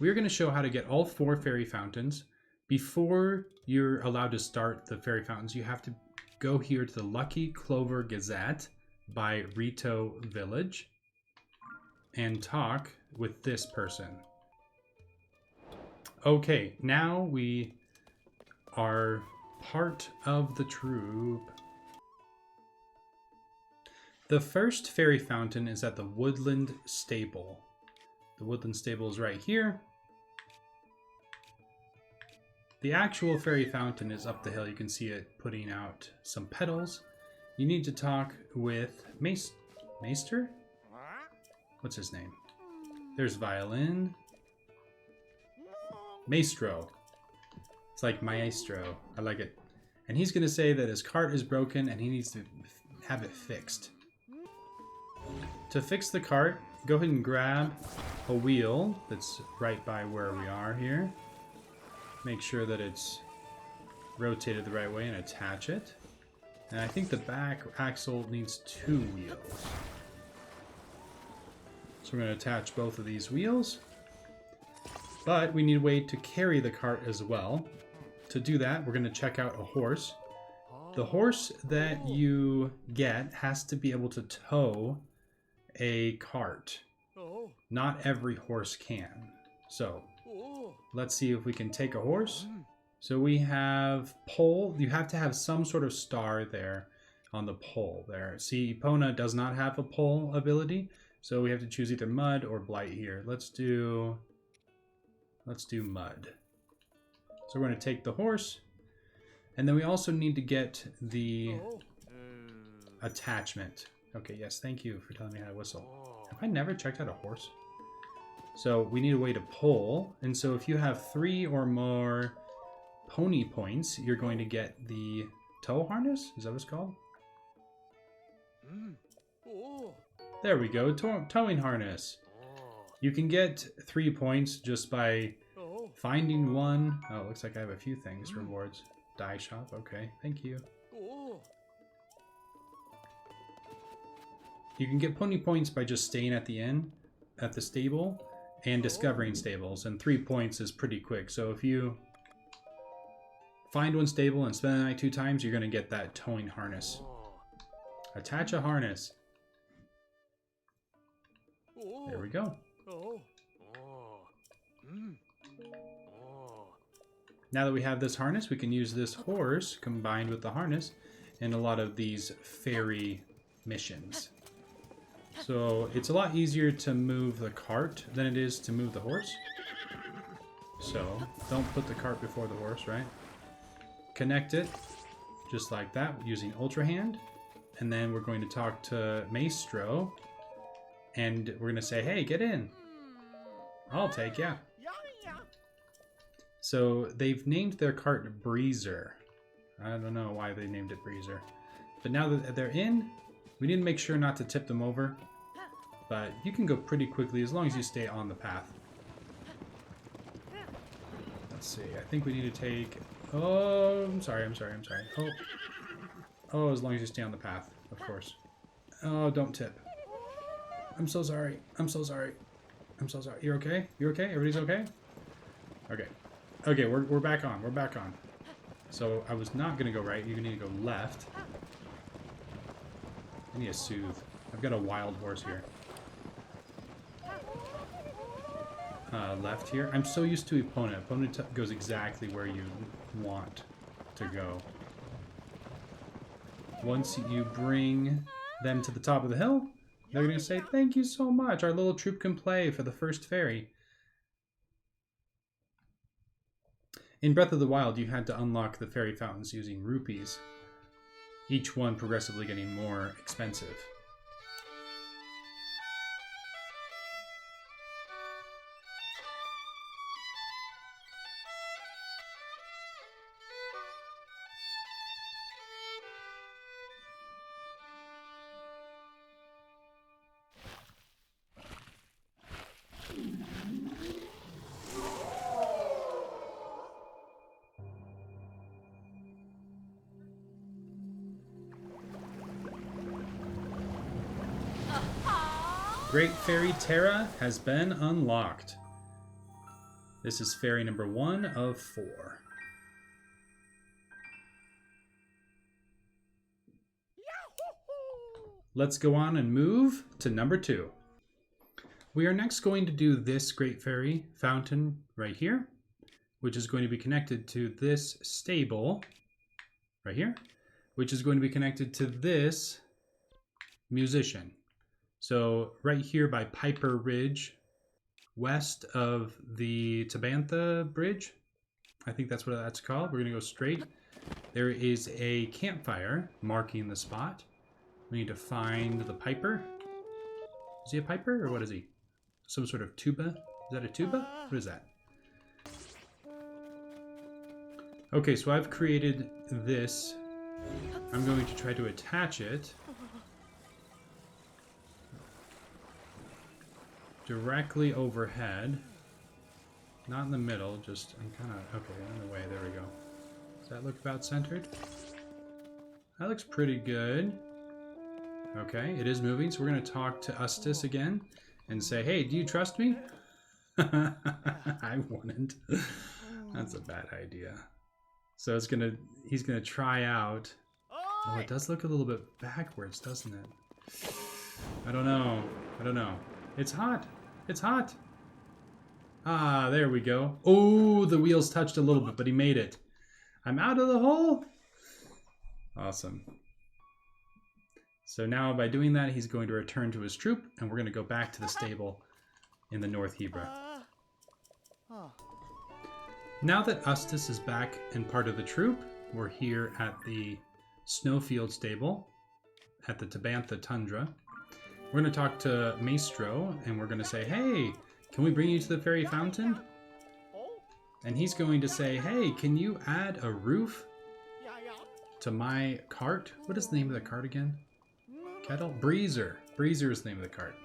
we're going to show how to get all 4 fairy fountains. Before you're allowed to start the fairy fountains, you have to go here to the Lucky Clover Gazette by Rito Village and talk with this person. Okay, now we are part of the troop. The first fairy fountain is at the Woodland Stable. The Woodland Stable is right here. The actual fairy fountain is up the hill. You can see it putting out some petals. You need to talk with Maester? What's his name? There's Violin. Maestro. It's like Maestro. I like it. And he's going to say that his cart is broken and he needs to have it fixed. To fix the cart, go ahead and grab a wheel that's right by where we are here. Make sure that it's rotated the right way and attach it. And I think the back axle needs 2 wheels. So we're going to attach both of these wheels. But we need a way to carry the cart as well. To do that, we're going to check out a horse. The horse that you get has to be able to tow a cart. Not every horse can. So let's see if we can take a horse. So we have pole. You have to have some sort of star there on the pole there. See, Epona does not have a pole ability. So we have to choose either mud or blight here. Let's do mud. So we're going to take the horse. And then we also need to get the attachment. Okay, yes, thank you for telling me how to whistle. Have I never checked out a horse? So we need a way to pull. And so if you have 3 or more pony points, you're going to get the tow harness? Is that what it's called? There we go, towing harness. You can get 3 points just by finding one. Oh, it looks like I have a few things. Rewards. Dye shop. Okay, thank you. You can get pony points by just staying at the inn, at the stable, and discovering stables. And 3 points is pretty quick. So if you find one stable and spend the night 2 times, you're going to get that towing harness. Attach a harness. There we go. Now that we have this harness, we can use this horse combined with the harness in a lot of these fairy missions. So it's a lot easier to move the cart than it is to move the horse. So don't put the cart before the horse, right? Connect it just like that using Ultra Hand. And then we're going to talk to Maestro. And we're going to say, hey, get in. I'll take ya. So they've named their cart Breezer. I don't know why they named it Breezer. But now that they're in, we need to make sure not to tip them over. But you can go pretty quickly as long as you stay on the path. Let's see. I think we need to take... Oh, I'm sorry. Oh, as long as you stay on the path, of course. Oh, don't tip. I'm so sorry. You're okay? You okay? Everybody's okay? Okay. Okay, we're back on. We're back on. So I was not going to go right. You need to go left. I need to soothe. I've got a wild horse here. Left here. I'm so used to Epona. Epona goes exactly where you want to go. Once you bring them to the top of the hill, they're going to say, thank you so much. Our little troop can play for the first fairy. In Breath of the Wild, you had to unlock the fairy fountains using rupees, each one progressively getting more expensive. Great Fairy Terra has been unlocked. This is fairy number 1 of 4. Let's go on and move to number 2. We are next going to do this great fairy fountain right here, which is going to be connected to this stable right here, which is going to be connected to this musician. So right here by Piper Ridge, west of the Tabantha Bridge, I think that's what that's called. We're going to go straight. There is a campfire marking the spot. We need to find the Piper. Is he a Piper or what is he? Some sort of tuba? Is that a tuba? What is that? Okay, so I've created this. I'm going to try to attach it directly overhead. Not in the middle, just, I'm kind of, okay, in the way, there we go. Does that look about centered? That looks pretty good. Okay, it is moving, so we're going to talk to Ustis again and say, hey, do you trust me? I wouldn't. That's a bad idea. So he's gonna try out. Oh, it does look a little bit backwards, doesn't it? I don't know. It's hot. It's hot. Ah, there we go. Oh, the wheels touched a little bit, but he made it. I'm out of the hole. Awesome. So now by doing that, he's going to return to his troop, and we're going to go back to the stable in the North Hebra. Now that Ustis is back and part of the troop, we're here at the Snowfield stable at the Tabantha Tundra. We're going to talk to Maestro, and we're going to say, hey, can we bring you to the fairy fountain? And he's going to say, hey, can you add a roof to my cart? What is the name of the cart again? Kettle? Breezer. Breezer is the name of the cart.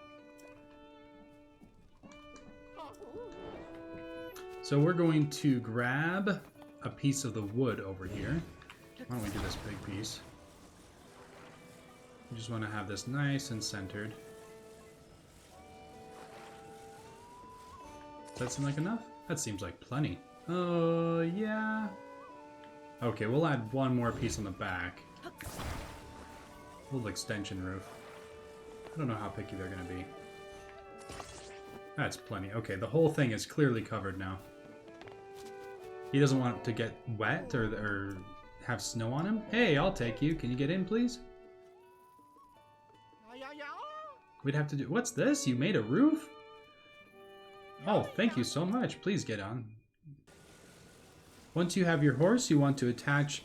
So we're going to grab a piece of the wood over here. Why don't we do this big piece? We just want to have this nice and centered. Does that seem like enough? That seems like plenty. Oh, yeah. Okay, we'll add one more piece on the back. A little extension roof. I don't know how picky they're going to be. That's plenty. Okay, the whole thing is clearly covered now. He doesn't want it to get wet or have snow on him. Hey, I'll take you. Can you get in, please? We'd have to do... What's this? You made a roof? Oh, thank you so much. Please get on. Once you have your horse, you want to attach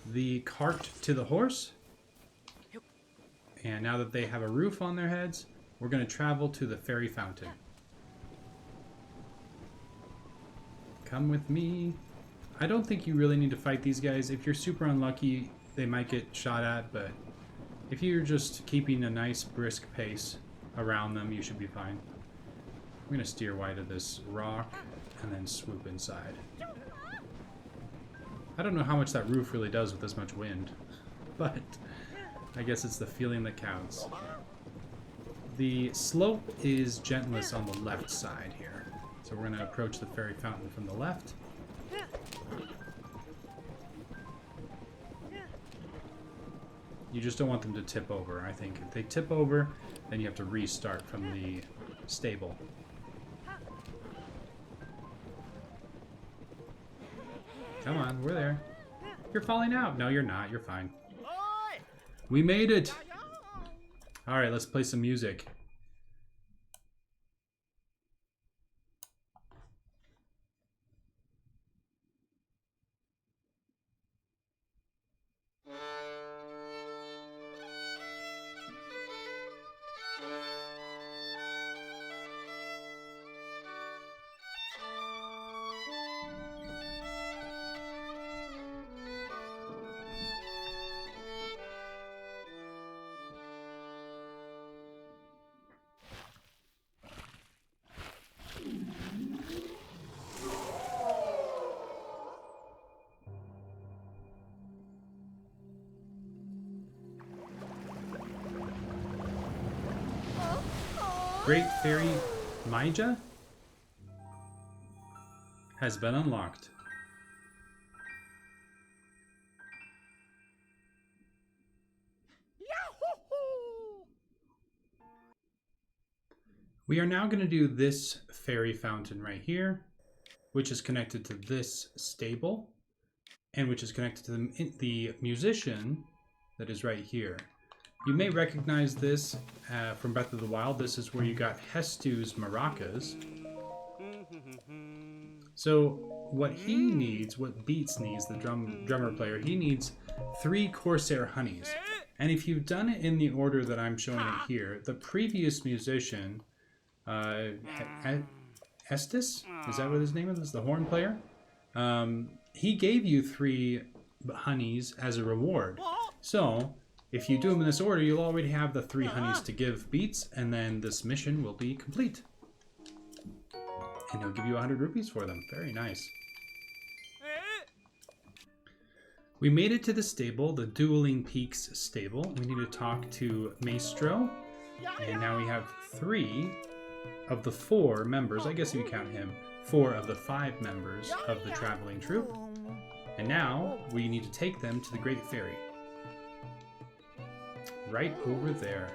the cart to the horse. And now that they have a roof on their heads, we're going to travel to the fairy fountain. Come with me. I don't think you really need to fight these guys. If you're super unlucky, they might get shot at, but if you're just keeping a nice brisk pace around them, you should be fine. I'm going to steer wide of this rock and then swoop inside. I don't know how much that roof really does with this much wind, but I guess it's the feeling that counts. The slope is gentlest on the left side here. So we're going to approach the fairy fountain from the left. You just don't want them to tip over, I think. If they tip over, then you have to restart from the stable. Come on, we're there. You're falling out. No, you're not. You're fine. We made it! Alright, let's play some music. Great Fairy Maija? has been unlocked. We are now going to do this fairy fountain right here, which is connected to this stable, and which is connected to the musician that is right here. You may recognize this from Breath of the Wild. This is where you got Hestu's maracas. So what he needs, what Beats needs, the drummer player, he needs 3 Corsair honeys. And if you've done it in the order that I'm showing it here, the previous musician, Estes, is that what his name is? The horn player? He gave you 3 honeys as a reward. So if you do them in this order, you'll already have the 3 honeys to give Beats, and then this mission will be complete. And he'll give you 100 rupees for them. Very nice. We made it to the stable, the Dueling Peaks stable. We need to talk to Maestro. And now we have 3 of the 4 members, I guess if you count him, 4 of the 5 members of the traveling troupe. And now we need to take them to the Great Ferry. Right over there.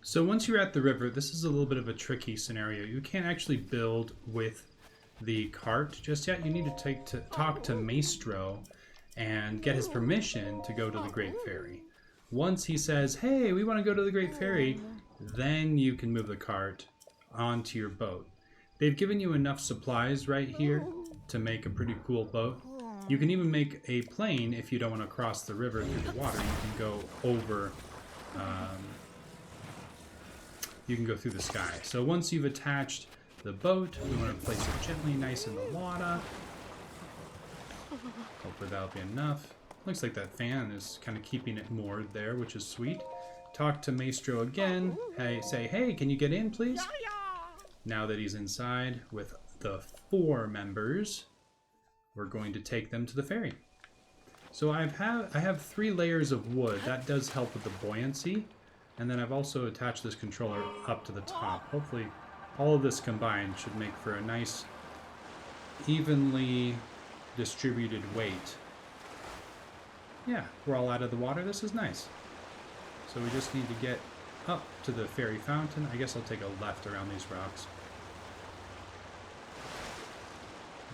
So once you're at the river, this is a little bit of a tricky scenario. You can't actually build with the cart just yet. You need to talk to Maestro and get his permission to go to the Great Ferry. Once he says, hey, we want to go to the Great Ferry, then you can move the cart onto your boat. They've given you enough supplies right here to make a pretty cool boat. You can even make a plane if you don't want to cross the river through the water. You can go over, you can go through the sky. So once you've attached the boat, we want to place it gently nice in the water. Hopefully that'll be enough. Looks like that fan is kind of keeping it moored there, which is sweet. Talk to Maestro again. Hey, say, hey, can you get in, please? Now that he's inside with the 4 members, we're going to take them to the ferry. So I have 3 layers of wood. That does help with the buoyancy. And then I've also attached this controller up to the top. Hopefully all of this combined should make for a nice, evenly distributed weight. Yeah, we're all out of the water. This is nice. So we just need to get up to the fairy fountain. I guess I'll take a left around these rocks.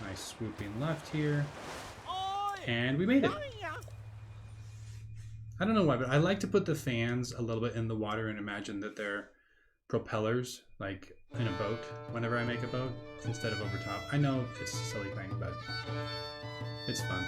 Nice swooping left here. And we made it. I don't know why, but I like to put the fans a little bit in the water and imagine that they're propellers, like in a boat, whenever I make a boat, instead of over top. I know it's a silly thing, but it's fun.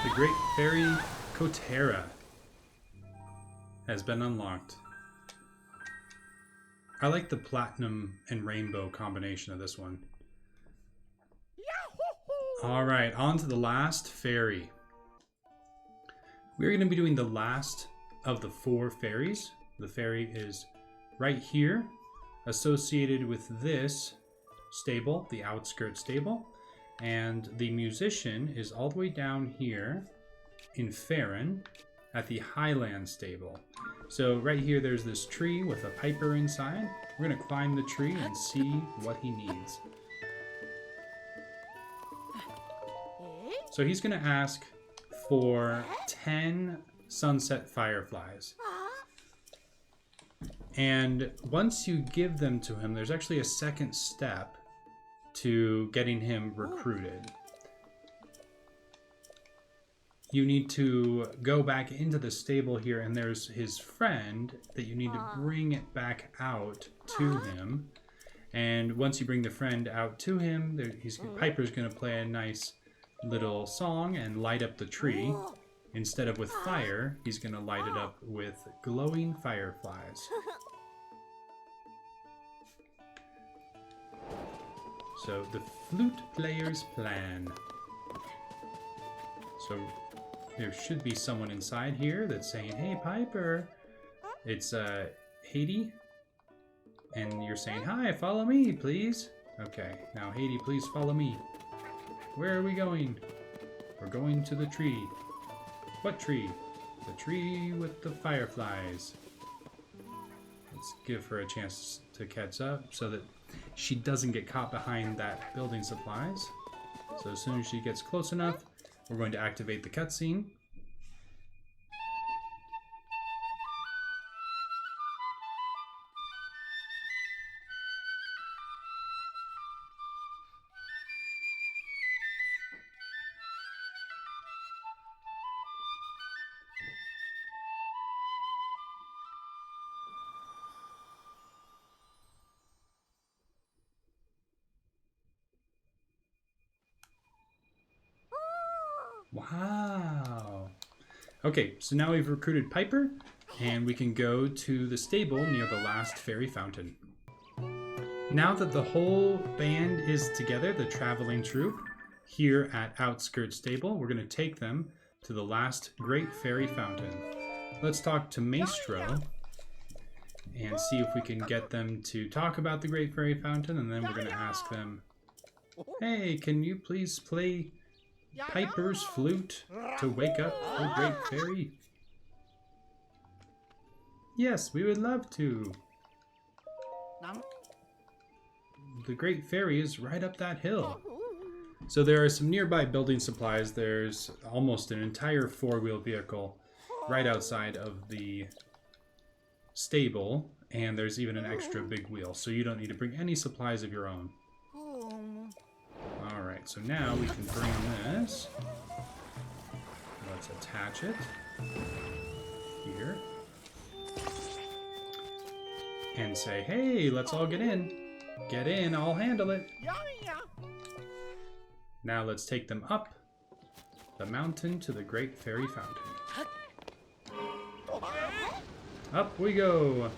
The Great Fairy Kotera has been unlocked. I like the platinum and rainbow combination of this one. Alright, on to the last fairy. We're going to be doing the last of the 4 fairies. The fairy is right here, associated with this stable, the outskirts stable. And the musician is all the way down here in Farron at the Highland stable. So right here there's this tree with a piper inside. We're going to climb the tree and see what he needs. So he's going to ask for 10 sunset fireflies. And once you give them to him, there's actually a second step to getting him recruited. You need to go back into the stable here, and there's his friend that you need to bring it back out to him. And once you bring the friend out to him, Piper's going to play a nice little song and light up the tree. Instead of with fire, he's going to light it up with glowing fireflies. So, the flute player's plan. So, there should be someone inside here that's saying, "Hey, Piper." It's Haiti. And you're saying, "Hi, follow me, please." Okay, now Haiti, please follow me. Where are we going? We're going to the tree. What tree? The tree with the fireflies. Let's give her a chance to catch up so that she doesn't get caught behind that building supplies. So as soon as she gets close enough, we're going to activate the cutscene. Wow. Okay, so now we've recruited Piper, and we can go to the stable near the last fairy fountain. Now that the whole band is together, the traveling troupe, here at Outskirts Stable, we're going to take them to the last great fairy fountain. Let's talk to Maestro and see if we can get them to talk about the great fairy fountain, and then we're going to ask them, "Hey, can you please play Piper's flute to wake up the great fairy?" "Yes, we would love to. The great fairy is right up that hill." So there are some nearby building supplies. There's almost an entire four-wheel vehicle right outside of the stable, and there's even an extra big wheel, so you don't need to bring any supplies of your own. Alright, so now we can bring this. Let's attach it here. And say, "Hey, let's all get in. Get in, I'll handle it." Now let's take them up the mountain to the great fairy fountain. Up we go.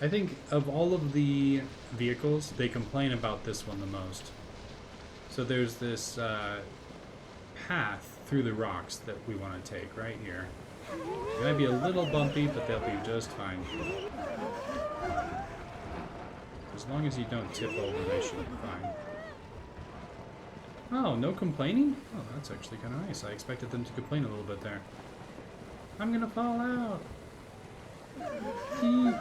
I think of all of the vehicles, they complain about this one the most. So there's this path through the rocks that we want to take right here. It might be a little bumpy, but they'll be just fine. As long as you don't tip over, they should be fine. Oh, no complaining? Oh, that's actually kind of nice. I expected them to complain a little bit there. "I'm gonna fall out." Eek.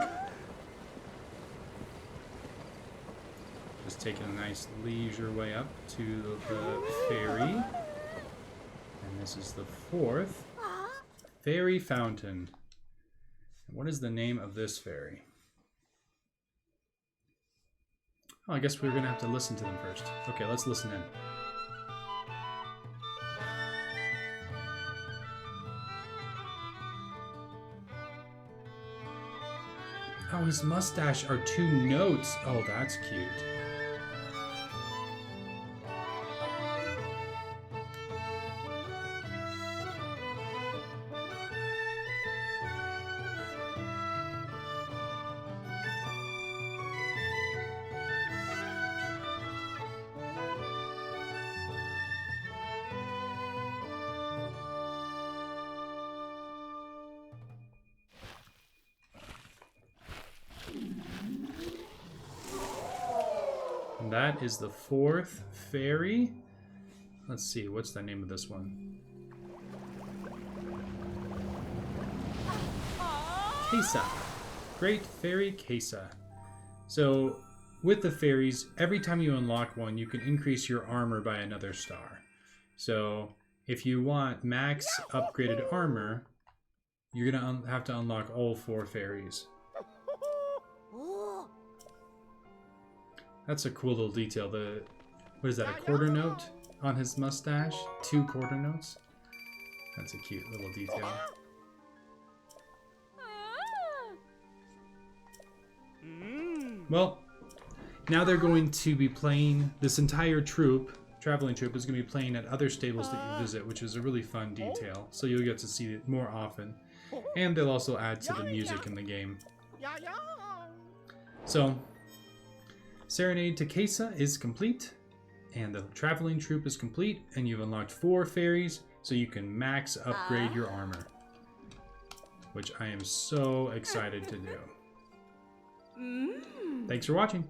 Just taking a nice leisure way up to the ferry. And this is the fourth fairy fountain. And what is the name of this fairy? Oh, I guess we're gonna have to listen to them first. Okay, let's listen in. Oh, his mustache are 2 notes. Oh, that's cute. And that is the 4th fairy. Let's see, what's the name of this one? Kesa. Great Fairy Kesa. So, with the fairies, every time you unlock one, you can increase your armor by another star. So, if you want max upgraded armor, you're going to have to unlock all 4 fairies. That's a cool little detail. What is that, a quarter note on his mustache? 2 quarter notes? That's a cute little detail. Well, now they're going to be playing, this entire troupe, traveling troupe, is going to be playing at other stables that you visit, which is a really fun detail. So you'll get to see it more often. And they'll also add to the music in the game. So, Serenade to Kesa is complete, and the Traveling Troupe is complete, and you've unlocked 4 fairies, so you can max upgrade your armor, which I am so excited to do. Thanks for watching.